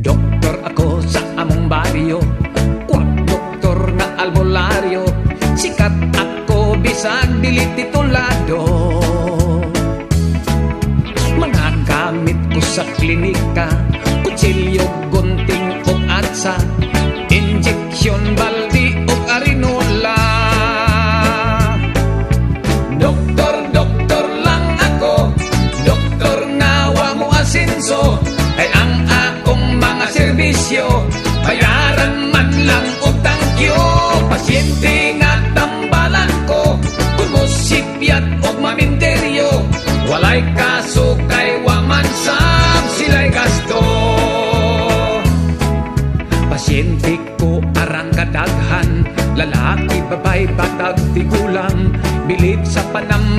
Doktor ako sa among baryo, kwak doktor nga albularyo. Sikat ako bisag dili titulado. Mga gamit ko sa klinika, kutsilyo, gunting o atsa, injeksyon, baldi o arinola. Doktor lang ako, doktor nga wa mo asenso. Ay ang akong mga serbisyo, bayaran man lang o tangkyo. Pasyente nga tambalan ko, kung mo sipyat o maminteryo. Walay kaso kay waman sab sila'y gasto. Pasyente ko arang kadaghan, lalaki, babay, batag, tigulang, bilib sa panamba.